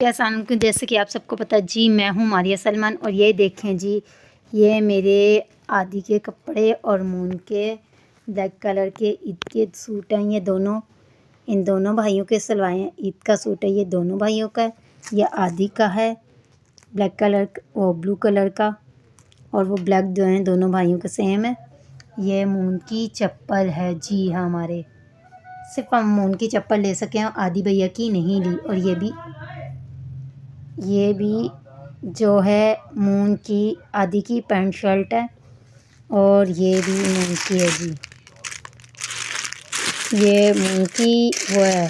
अस्सलाम वालेकुम। जैसे कि आप सबको पता है जी, मैं हूँ मारिया सलमान और ये देखें जी, ये मेरे आदी के कपड़े और मून के ब्लैक कलर के ईद के सूट हैं। ये दोनों इन दोनों भाइयों के सिलवाए हैं। ईद का सूट है, ये दोनों भाइयों का है। ये आदी का है ब्लैक कलर वो ब्लू कलर का, और वो ब्लैक जो हैं दोनों भाइयों का सेम है। ये मून की चप्पल है जी हाँ, हमारे सिर्फ हम मून की चप्पल ले सकें, आदी भैया की नहीं ली। और ये भी जो है मून की आदी की पैंट शर्ट है, और ये भी मून की है जी। ये मून की वो है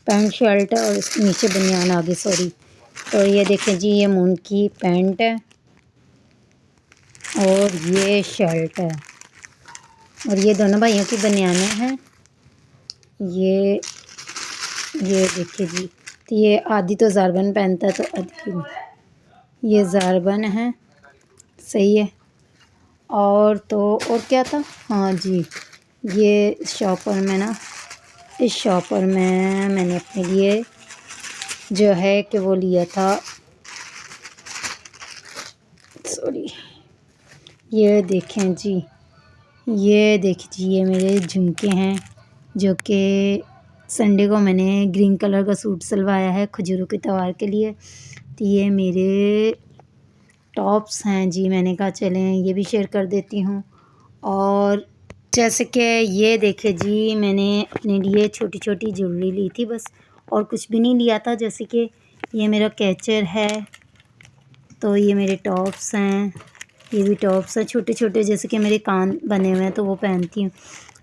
पैंट शर्ट है, और इसके नीचे बनियान आगे सॉरी। तो ये देखें जी, ये मून की पैंट है और ये शर्ट है, और ये दोनों भाइयों की बनियानें हैं। ये देखिए जी, तो ये आदी तो ज़ारबन पहनता है, तो आदी ये ज़ारबन है, सही है। और तो और क्या था, हाँ जी, ये शॉपर में ना, इस शॉपर में मैंने अपने लिए जो है कि वो लिया था, सॉरी, ये देखें जी, ये देखिए जी, ये मेरे झुमके हैं जो कि संडे को मैंने ग्रीन कलर का सूट सिलवाया है खजूरों के त्योहार के लिए। तो ये मेरे टॉप्स हैं जी, मैंने कहा चलें ये भी शेयर कर देती हूँ। और जैसे कि ये देखिए जी, मैंने अपने लिए छोटी छोटी ज्वेलरी ली थी बस, और कुछ भी नहीं लिया था। जैसे कि ये मेरा कैचर है, तो ये मेरे टॉप्स हैं, ये भी टॉप्स हैं छोटे छोटे, जैसे कि मेरे कान बने हुए हैं तो वो पहनती हूँ।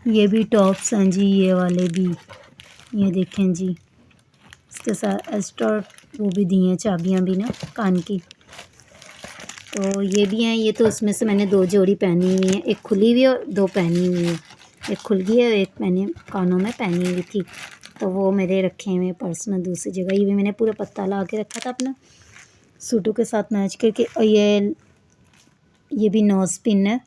ये भी टॉप्स हैं जी, ये वाले भी, ये देखें जी, इसके साथ एक्स्ट्रा वो भी दी हैं चाबियाँ भी ना कान की। तो ये भी हैं, ये तो उसमें से मैंने 2 जोड़ी पहनी हुई हैं, एक खुली हुई है और 2 पहनी हुई है। एक खुल गई है और एक मैंने कानों में पहनी हुई थी, तो वो मेरे रखे हुए पर्स में दूसरी जगह। ये भी मैंने पूरा पत्ता ला के रखा था अपना सूटों के साथ मैच करके। और ये भी नोज़ पिन है,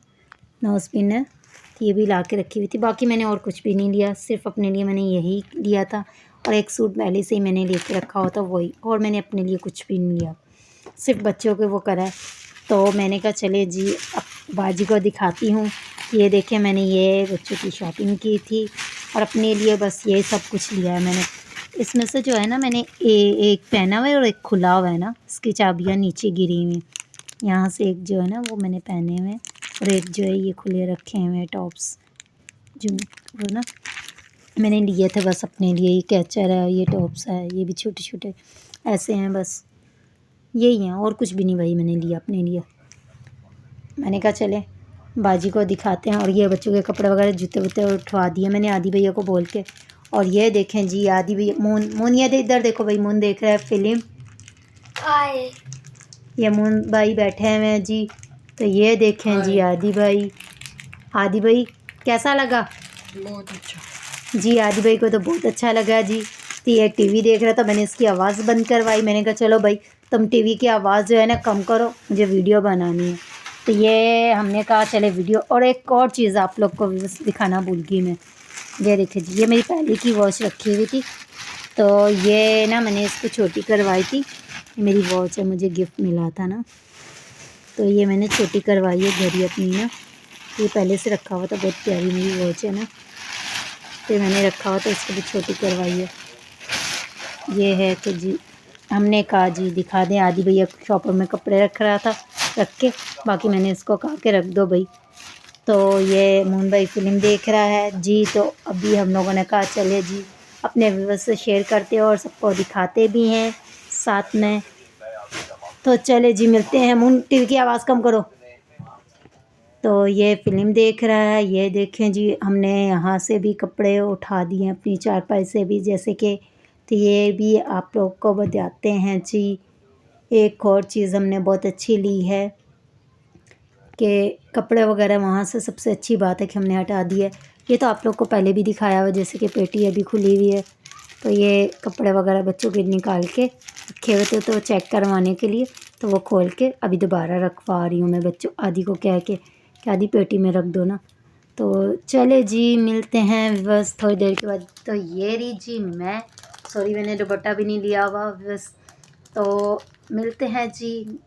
तो ये भी ला के रखी हुई थी। बाकी मैंने और कुछ भी नहीं लिया, सिर्फ अपने लिए मैंने यही लिया था, और एक सूट पहले से ही मैंने लेके रखा हुआ था वही, और मैंने अपने लिए कुछ भी नहीं लिया, सिर्फ बच्चों के वो करा है। तो मैंने कहा चले जी, अब बाजी को दिखाती हूँ। ये देखें, मैंने ये बच्चों की शॉपिंग की थी और अपने लिए बस ये सब कुछ लिया है मैंने। इसमें से जो है ना, मैंने एक पहना हुआ है और एक खुला हुआ है ना, इसकी चाबियाँ नीचे गिरी हुई हैं। यहाँ से एक जो है ना वो मैंने पहने हुए हैं, और एक जो है ये खुले रखे हुए हैं टॉप्स, जो वो ना मैंने लिए थे बस अपने लिए। ये कैचर है, ये टॉप्स है, ये भी छोटे छोटे ऐसे हैं, बस यही हैं, और कुछ भी नहीं भाई मैंने लिया अपने लिए। मैंने कहा चले बाजी को दिखाते हैं। और ये बच्चों के कपड़े वगैरह जूते वूते उठवा दिए मैंने आदि भैया को बोल के। और ये देखें जी, आदि भैया मून ये इधर देखो भाई, मून देख रहा है फिल्म। हाय, ये मून भाई बैठे हुए हैं जी। तो ये देखें जी, आदि भाई कैसा लगा? बहुत अच्छा जी, आदि भाई को तो बहुत अच्छा लगा जी। तो ये टीवी देख रहा था, मैंने इसकी आवाज़ बंद करवाई। मैंने कहा चलो भाई, तुम टीवी की आवाज़ जो है ना कम करो, मुझे वीडियो बनानी है। तो ये हमने कहा चले वीडियो। और एक और चीज़ आप लोग को दिखाना भूल गई मैं, ये देखिए जी, ये मेरी पहले की वॉच रखी हुई थी, तो ये ना मैंने इसको छोटी करवाई थी। ये मेरी वॉच है, मुझे गिफ्ट मिला था ना, तो ये मैंने छोटी करवाई है घड़ी अपनी ना। ये पहले से रखा हुआ था, बहुत प्यारी मेरी वॉच है ना, तो मैंने रखा हुआ था, इसको भी छोटी करवाई है। ये है कि जी, हमने कहा जी दिखा दें। आदि भैया शॉपर में कपड़े रख रहा था, रख के बाकी मैंने इसको कहा कि रख दो भाई। तो ये मून भाई फिल्म देख रहा है जी। तो अभी हम लोगों ने कहा चले जी, अपने व्यूअर्स से शेयर करते हैं और सबको दिखाते भी हैं साथ में। तो चले जी, मिलते हैं। मून टीवी की आवाज़ कम करो। तो ये फ़िल्म देख रहा है। ये देखें जी, हमने यहाँ से भी कपड़े उठा दिए अपनी चारपाई से भी, जैसे कि। तो ये भी आप लोग को बताते हैं जी। एक और चीज़ हमने बहुत अच्छी ली है कि कपड़े वगैरह वहाँ से सबसे अच्छी बात है कि हमने हटा दिया। ये तो आप लोग को पहले भी दिखाया हुआ, जैसे कि पेटी अभी खुली हुई है, तो ये कपड़े वगैरह बच्चों के निकाल के रखे हुए थे, तो चेक करवाने के लिए, तो वो खोल के अभी दोबारा रखवा रही हूँ मैं बच्चों आदि को कह के कि आदि पेटी में रख दो ना। तो चले जी, मिलते हैं बस थोड़ी देर के बाद। तो ये रही जी, मैं सॉरी मैंने दुपट्टा भी नहीं लिया हुआ बस। तो मिलते हैं जी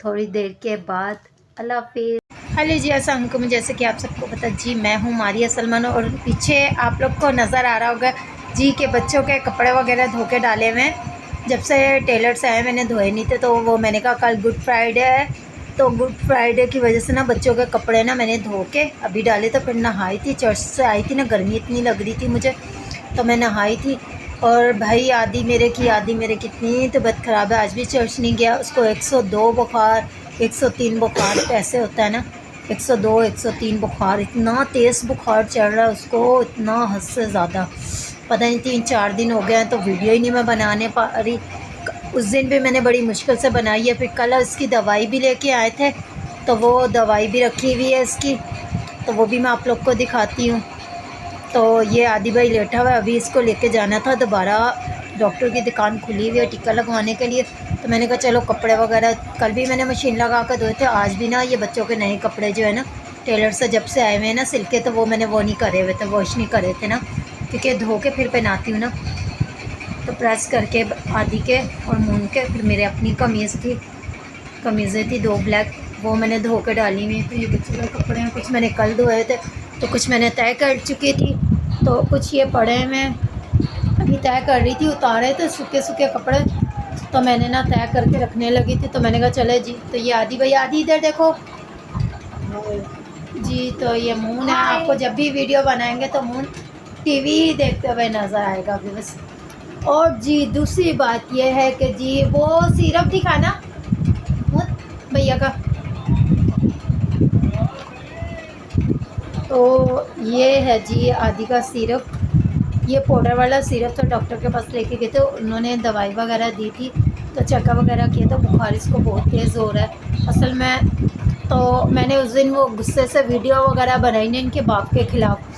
थोड़ी देर के बाद। अल्लाह हाफिज़। हेलो जी, अस्सलाम वालेकुम। जैसे कि आप सबको पता जी, मैं हूँ मारिया सलमान और पीछे आप लोग को नज़र आ रहा होगा जी के बच्चों के कपड़े वगैरह धो के डाले हुए हैं। जब से टेलर से आए मैंने धोए नहीं थे, तो वो मैंने कहा कल गुड फ्राइडे है, तो गुड फ्राइडे की वजह से ना बच्चों के कपड़े ना मैंने धो के अभी डाले। तो फिर नहाई थी, चर्च से आई थी ना, गर्मी इतनी लग रही थी मुझे, तो मैं नहाई थी। और भाई आदि मेरे कितनी तबीयत ख़राब है, आज भी चर्च नहीं गया। उसको 102 बुखार, 103 बुखार ऐसे होता है ना, 102 103 बुखार, इतना तेज़ बुखार चढ़ रहा है उसको, इतना हद से ज़्यादा। पता नहीं 3-4 दिन हो गए हैं, तो वीडियो ही नहीं मैं बनाने पा रही। उस दिन भी मैंने बड़ी मुश्किल से बनाई है। फिर कल इसकी दवाई भी लेके आए थे, तो वो दवाई भी रखी हुई है इसकी, तो वो भी मैं आप लोग को दिखाती हूँ। तो ये आदि भाई लेटा हुआ है, अभी इसको लेके जाना था दोबारा, डॉक्टर की दुकान खुली हुई है टीका लगवाने के लिए। तो मैंने कहा चलो कपड़े वगैरह, कल भी मैंने मशीन लगा कर धोए थे, आज भी ना ये बच्चों के नए कपड़े जो है ना टेलर से जब से आए हुए हैं ना सिल्के, तो वो मैंने वो नहीं करे हुए थे, वॉश नहीं करे थे ना, क्योंकि धो के फिर पहनाती हूँ ना। तो प्रेस करके आदि के और मून के, फिर मेरे अपनी कमीज़ें थी 2 ब्लैक, वो मैंने धो के डाली हुई। तो ये बच्चों के कपड़े हैं, कुछ मैंने कल धोए थे, तो कुछ मैंने तय कर चुकी थी, तो कुछ ये पड़े मैं अभी तय कर रही थी। उतारे थे सूखे सूखे कपड़े, तो मैंने ना तय करके रखने लगी थी, तो मैंने कहा चले जी। तो ये आदि भाई, आदि इधर देखो जी। तो ये मून है, आपको जब भी वीडियो बनाएंगे तो मून टीवी देखते हुए नज़र आएगा अभी बस। और जी दूसरी बात ये है कि जी वो सिरप दिखाना भैया का, तो ये है जी आदि का सिरप, ये पाउडर वाला सिरप। तो डॉक्टर के पास लेके गए थे, उन्होंने दवाई वगैरह दी थी, तो चेकअप वगैरह किया, तो बुखार इसको बहुत तेज़ हो रहा है असल में। तो मैंने उस दिन वो गुस्से से वीडियो वगैरह बनाई ने इनके बाप के ख़िलाफ़।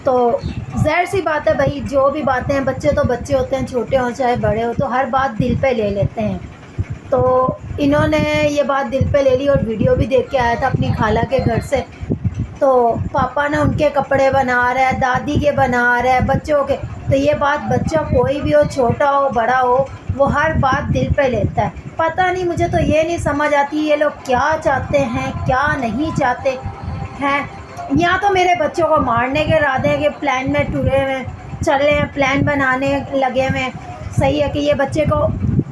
तो ज़ाहिर सी बात है भाई, जो भी बातें हैं, बच्चे तो बच्चे होते हैं, छोटे हों चाहे बड़े हो, तो हर बात दिल पे ले लेते हैं। तो इन्होंने ये बात दिल पे ले ली और वीडियो भी देख के आया था अपनी खाला के घर से। तो पापा ने उनके कपड़े बना रहा है, दादी के बना रहा है, बच्चों के। तो ये बात बच्चा कोई भी हो, छोटा हो बड़ा हो, वो हर बात दिल पे लेता है। पता नहीं, मुझे तो ये नहीं समझ आती ये लोग क्या चाहते हैं क्या नहीं चाहते हैं। यहाँ तो मेरे बच्चों को मारने के इरादे के प्लान में टूरे हुए चल रहे हैं, प्लान बनाने लगे हुए। सही है कि ये बच्चे को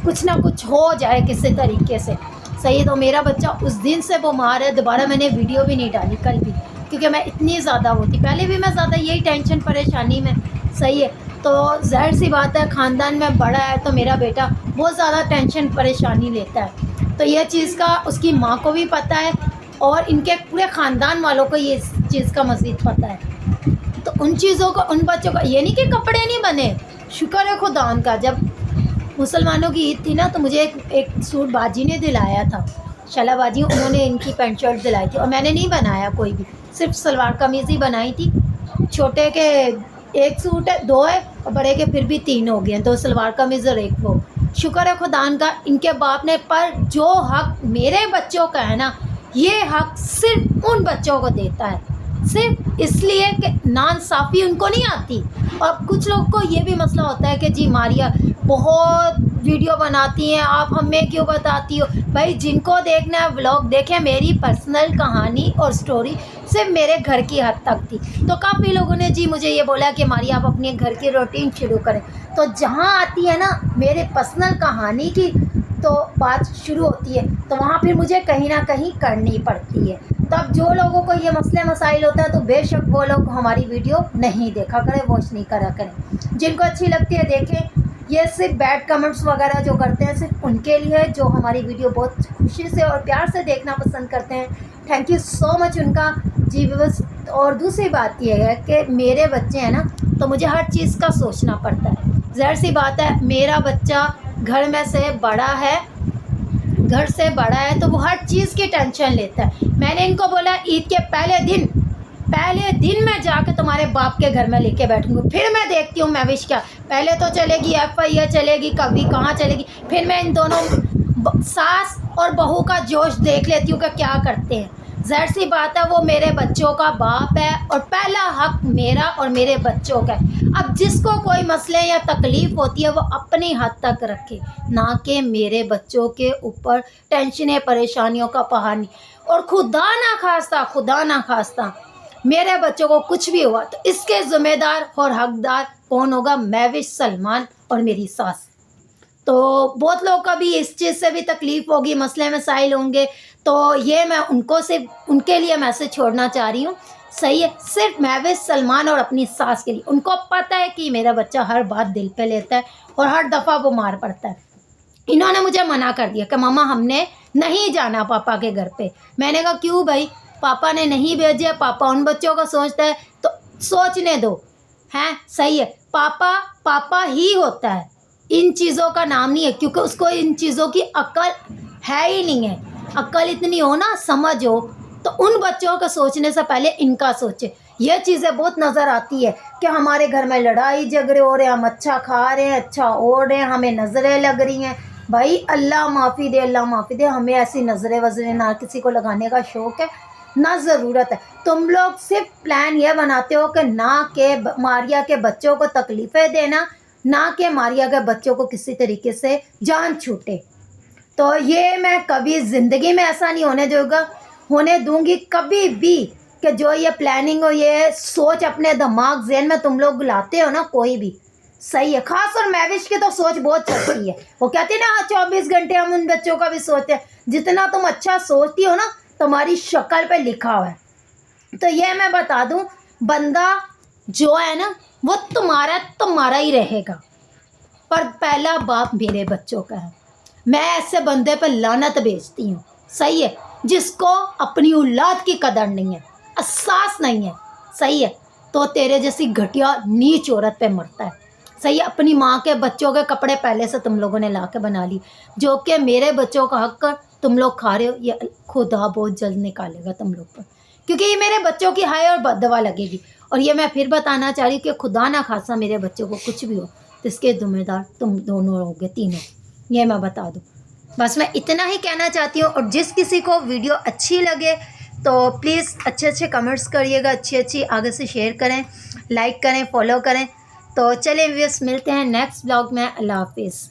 कुछ ना कुछ हो जाए किसी तरीके से, सही है। तो मेरा बच्चा उस दिन से बीमार है, दोबारा मैंने वीडियो भी नहीं डाली कल भी, क्योंकि मैं इतनी ज़्यादा होती, पहले भी मैं ज़्यादा यही टेंशन परेशानी में, सही है। तो ज़ाहिर सी बात है, ख़ानदान में बड़ा है तो मेरा बेटा बहुत ज़्यादा टेंशन परेशानी लेता है। तो यह चीज़ का उसकी माँ को भी पता है और इनके पूरे ख़ानदान वालों को ये चीज़ का मज़ीद पता है। तो उन चीज़ों को, उन बच्चों का ये नहीं कि कपड़े नहीं बने, शुक्र है खुदा का। जब मुसलमानों की ईद थी ना, तो मुझे एक सूट बाजी ने दिलाया था, शला बाजी, उन्होंने इनकी पैंट शर्ट दिलाई थी, और मैंने नहीं बनाया कोई भी, सिर्फ सलवार कमीज़ ही बनाई थी। छोटे के 1 सूट है, 2 है, और बड़े के फिर भी 3 हो गए हैं, 2 सलवार कमीज़ और 1 वो। शुक्र है खुदा का, इनके बाप ने। पर जो हक मेरे बच्चों का है ना, ये हक सिर्फ उन बच्चों को देता है, सिर्फ इसलिए कि नाइंसाफ़ी उनको नहीं आती। और कुछ लोग को ये भी मसला होता है कि जी मारिया बहुत वीडियो बनाती हैं, आप हमें क्यों बताती हो। भाई जिनको देखना है व्लॉग देखें, मेरी पर्सनल कहानी और स्टोरी सिर्फ मेरे घर की हद तक थी। तो काफ़ी लोगों ने जी मुझे ये बोला कि मारिया आप अपने घर की रूटीन शुरू करें। तो जहाँ आती है ना मेरे पर्सनल कहानी की तो बात शुरू होती है, तो वहाँ फिर मुझे कहीं ना कहीं करनी पड़ती है। तब जो लोगों को ये मसले मसाइल होता है, तो बेशक वो लोग हमारी वीडियो नहीं देखा करें, वॉच नहीं करा करें। जिनको अच्छी लगती है देखें। ये सिर्फ बैड कमेंट्स वगैरह जो करते हैं सिर्फ उनके लिए है, जो हमारी वीडियो बहुत खुशी से और प्यार से देखना पसंद करते हैं। थैंक यू सो मच उनका जी व्यूअर्स। और दूसरी बात यह है कि मेरे बच्चे हैं ना, तो मुझे हर चीज़ का सोचना पड़ता है। ज़ाहिर सी बात है, मेरा बच्चा घर में से बड़ा है, घर से बड़ा है, तो वो हर चीज़ की टेंशन लेता है। मैंने इनको बोला ईद के पहले दिन मैं जाके तुम्हारे बाप के घर में लेके बैठूंगी, फिर मैं देखती हूँ मैं विश क्या। पहले तो चलेगी FIR चलेगी, कभी कहाँ चलेगी, फिर मैं इन दोनों सास और बहू का जोश देख लेती हूँ कि क्या करते हैं। ज़ाहिर सी बात है वो मेरे बच्चों का बाप है और पहला हक मेरा और मेरे बच्चों का है। अब जिसको कोई मसले या तकलीफ़ होती है वो अपनी हद तक रखे, ना कि मेरे बच्चों के ऊपर टेंशनें परेशानियों का पहाड़ नहीं। और खुदा ना खास्ता मेरे बच्चों को कुछ भी हुआ तो इसके ज़िम्मेदार और हकदार कौन होगा? महविश, सलमान और मेरी सास। तो बहुत लोगों का भी इस चीज़ से भी तकलीफ़ होगी, मसले मसाइल होंगे, तो ये मैं उनको सिर्फ उनके लिए मैसेज छोड़ना चाह रही हूँ। सही है, सिर्फ महविश, सलमान और अपनी सास के लिए। उनको पता है कि मेरा बच्चा हर बात दिल पे लेता है और हर दफ़ा वो मार पड़ता है। इन्होंने मुझे मना कर दिया कि मम्मा हमने नहीं जाना पापा के घर पे। मैंने कहा क्यों भाई, पापा ने नहीं भेजे, पापा उन बच्चों का सोचता है तो सोचने दो, हैं? सही है, पापा पापा ही होता है, इन चीज़ों का नाम नहीं है, क्योंकि उसको इन चीज़ों की अक्ल है ही नहीं है। अक्ल इतनी हो ना, समझ हो, तो उन बच्चों का सोचने से पहले इनका सोचे। ये चीज़ें बहुत नज़र आती है कि हमारे घर में लड़ाई झगड़े हो रहे हैं, हम अच्छा खा रहे हैं, अच्छा ओढ़ रहे हैं, हमें नज़रें लग रही हैं। भाई अल्लाह माफ़ी दे, अल्लाह माफ़ी दे, हमें ऐसी नज़रें वज़रें ना किसी को लगाने का शौक़ है ना ज़रूरत है। तुम लोग सिर्फ प्लान ये बनाते हो कि ना कि मारिया के बच्चों को तकलीफ़ें देना, ना कि मारिया के बच्चों को किसी तरीके से जान छूटे। तो ये मैं कभी ज़िंदगी में ऐसा नहीं होने दूंगी कभी भी कि जो ये प्लानिंग और ये सोच अपने दिमाग ज़हन में तुम लोग लाते हो ना, कोई भी। सही है, ख़ास और महविश की तो सोच बहुत चलती है। वो कहती है ना, हाँ 24 घंटे हम उन बच्चों का भी सोचते हैं। जितना तुम अच्छा सोचती हो ना, तुम्हारी शक्ल पे लिखा हुआ है। तो ये मैं बता दूं, बंदा जो है ना वो तुम्हारा ही रहेगा, पर पहला बाप मेरे बच्चों का है। मैं ऐसे बंदे पर लानत भेजती हूँ, सही है, जिसको अपनी औलाद की कदर नहीं है, एहसास नहीं है, सही है, तो तेरे जैसी घटिया नीच औरत पे मरता है। सही है, अपनी माँ के बच्चों के कपड़े पहले से तुम लोगों ने ला के बना ली, जो कि मेरे बच्चों का हक कर तुम लोग खा रहे हो, ये खुदा बहुत जल्द निकालेगा तुम लोग पर, क्योंकि ये मेरे बच्चों की हाय और बददुआ लगेगी। और ये मैं फिर बताना चाह रही हूँ कि खुदा ना खासा मेरे बच्चों को कुछ भी हो तो इसके ज़िम्मेदार तुम दोनों रहोगे, तीनों। ये मैं बता दूँ, बस मैं इतना ही कहना चाहती हूँ। और जिस किसी को वीडियो अच्छी लगे तो प्लीज़ अच्छे कमेंट्स करिएगा, अच्छी आगे से शेयर करें, लाइक करें, फॉलो करें। तो चलें व्यूअर्स, मिलते हैं नेक्स्ट ब्लॉग में। अल्लाह हाफिज़।